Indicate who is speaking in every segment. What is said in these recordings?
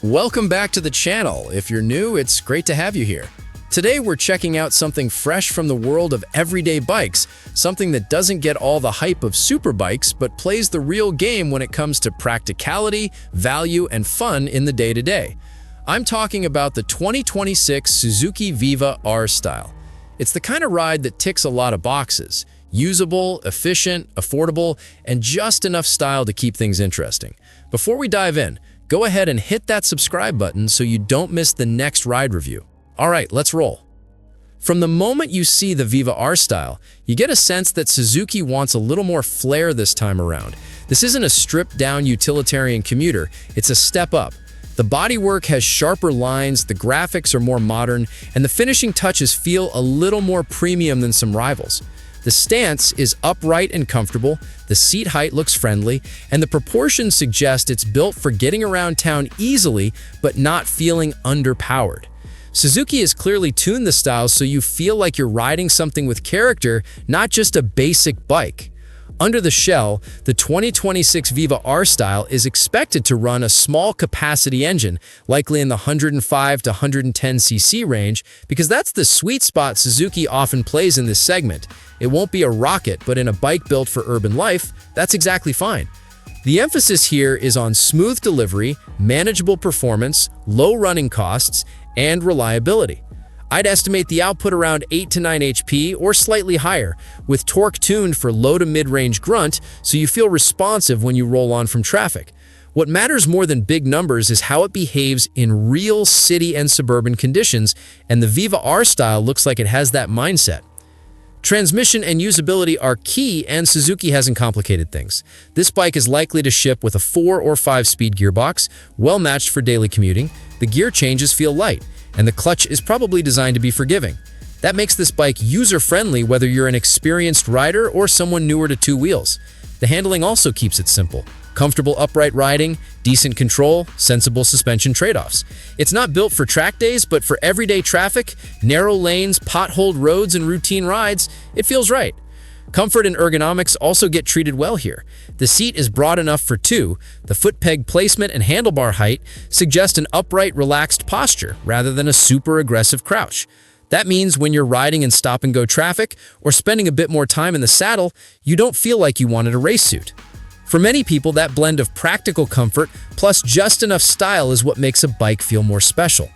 Speaker 1: Welcome back to the channel. If you're new, it's great to have you here. Today we're checking out something fresh from the world of everyday bikes, something that doesn't get all the hype of super bikes but plays the real game when it comes to practicality, value, and fun in the day-to-day. I'm talking about the 2026 Suzuki Viva R Style. It's the kind of ride that ticks a lot of boxes: usable, efficient, affordable, and just enough style to keep things interesting. Before we dive in, go ahead and hit that subscribe button so you don't miss the next ride review. All right, let's roll. From the moment you see the Viva R Style, you get a sense that Suzuki wants a little more flair this time around. This isn't a stripped-down utilitarian commuter, it's a step up. The bodywork has sharper lines, the graphics are more modern, and the finishing touches feel a little more premium than some rivals. The stance is upright and comfortable, the seat height looks friendly, and the proportions suggest it's built for getting around town easily but not feeling underpowered. Suzuki has clearly tuned the style so you feel like you're riding something with character, not just a basic bike. Under the shell, the 2026 Viva R Style is expected to run a small capacity engine, likely in the 105 to 110cc range, because that's the sweet spot Suzuki often plays in this segment. It won't be a rocket, but in a bike built for urban life, that's exactly fine. The emphasis here is on smooth delivery, manageable performance, low running costs, and reliability. I'd estimate the output around 8 to 9 HP or slightly higher, with torque tuned for low to mid-range grunt so you feel responsive when you roll on from traffic. What matters more than big numbers is how it behaves in real city and suburban conditions, and the Viva R Style looks like it has that mindset. Transmission and usability are key, and Suzuki hasn't complicated things. This bike is likely to ship with a 4 or 5-speed gearbox, well matched for daily commuting. The gear changes feel light, and the clutch is probably designed to be forgiving. That makes this bike user-friendly whether you're an experienced rider or someone newer to two wheels. The handling also keeps it simple. Comfortable upright riding, decent control, sensible suspension trade-offs. It's not built for track days, but for everyday traffic, narrow lanes, potholed roads, and routine rides, it feels right. Comfort and ergonomics also get treated well here. The seat is broad enough for two. The foot peg placement and handlebar height suggest an upright, relaxed posture rather than a super aggressive crouch. That means when you're riding in stop-and-go traffic or spending a bit more time in the saddle, you don't feel like you wanted a race suit. For many people, that blend of practical comfort plus just enough style is what makes a bike feel more special.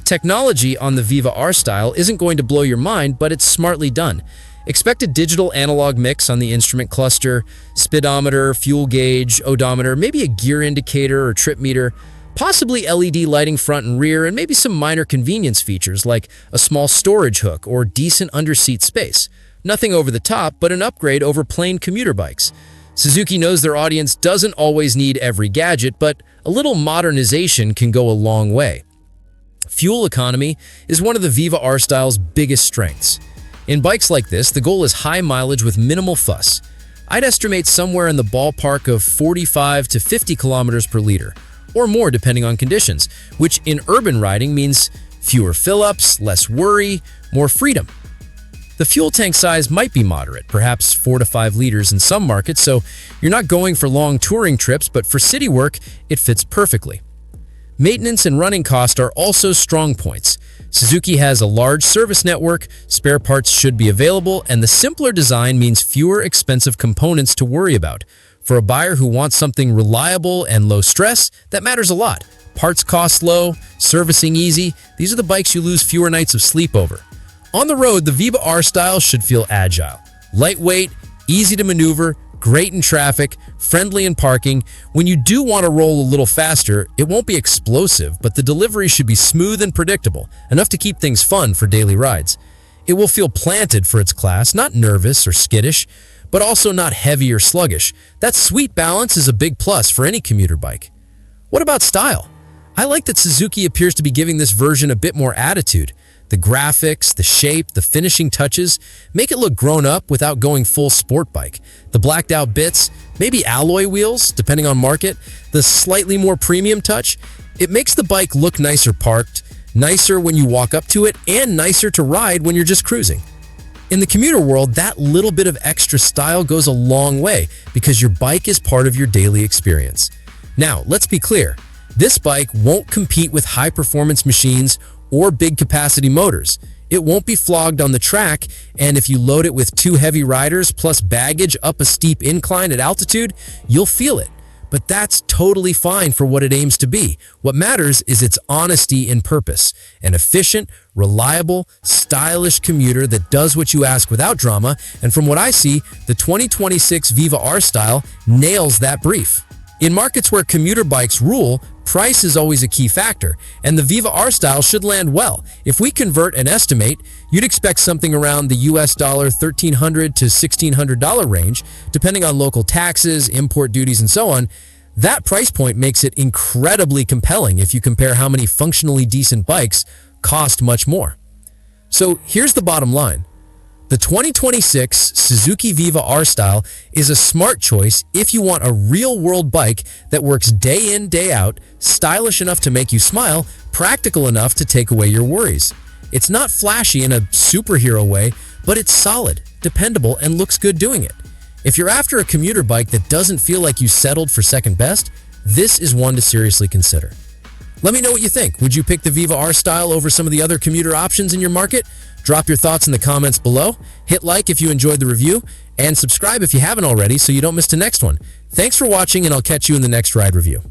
Speaker 1: Technology on the Viva R Style isn't going to blow your mind, but it's smartly done. Expect a digital-analog mix on the instrument cluster, speedometer, fuel gauge, odometer, maybe a gear indicator or trip meter, possibly LED lighting front and rear, and maybe some minor convenience features like a small storage hook or decent under-seat space. Nothing over the top, but an upgrade over plain commuter bikes. Suzuki knows their audience doesn't always need every gadget, but a little modernization can go a long way. Fuel economy is one of the Viva R Style's biggest strengths. In bikes like this, the goal is high mileage with minimal fuss. I'd estimate somewhere in the ballpark of 45 to 50 kilometers per liter, or more depending on conditions, which in urban riding means fewer fill-ups, less worry, more freedom. The fuel tank size might be moderate, perhaps 4 to 5 liters in some markets, so you're not going for long touring trips, but for city work, it fits perfectly. Maintenance and running costs are also strong points. Suzuki has a large service network, spare parts should be available, and the simpler design means fewer expensive components to worry about. For a buyer who wants something reliable and low stress, that matters a lot. Parts cost low, servicing easy, these are the bikes you lose fewer nights of sleep over. On the road, the Viva R Style should feel agile. Lightweight, easy to maneuver, great in traffic, friendly in parking. When you do want to roll a little faster, it won't be explosive, but the delivery should be smooth and predictable, enough to keep things fun for daily rides. It will feel planted for its class, not nervous or skittish, but also not heavy or sluggish. That sweet balance is a big plus for any commuter bike. What about style? I like that Suzuki appears to be giving this version a bit more attitude. The graphics, the shape, the finishing touches make it look grown up without going full sport bike. The blacked out bits, maybe alloy wheels, depending on market, the slightly more premium touch, it makes the bike look nicer parked, nicer when you walk up to it, and nicer to ride when you're just cruising. In the commuter world, that little bit of extra style goes a long way because your bike is part of your daily experience. Now, let's be clear. This bike won't compete with high-performance machines or big-capacity motors. It won't be flogged on the track, and if you load it with 2 heavy riders plus baggage up a steep incline at altitude, you'll feel it. But that's totally fine for what it aims to be. What matters is its honesty in purpose. An efficient, reliable, stylish commuter that does what you ask without drama, and from what I see, the 2026 Viva R Style nails that brief. In markets where commuter bikes rule, price is always a key factor, and the Viva R Style should land well. If we convert and estimate, you'd expect something around the US $1,300 to $1,600 range, depending on local taxes, import duties, and so on. That price point makes it incredibly compelling if you compare how many functionally decent bikes cost much more. So here's the bottom line. The 2026 Suzuki Viva R Style is a smart choice if you want a real-world bike that works day in, day out, stylish enough to make you smile, practical enough to take away your worries. It's not flashy in a superhero way, but it's solid, dependable, and looks good doing it. If you're after a commuter bike that doesn't feel like you settled for second best, this is one to seriously consider. Let me know what you think. Would you pick the Viva R Style over some of the other commuter options in your market? Drop your thoughts in the comments below, hit like if you enjoyed the review, and subscribe if you haven't already so you don't miss the next one. Thanks for watching, and I'll catch you in the next ride review.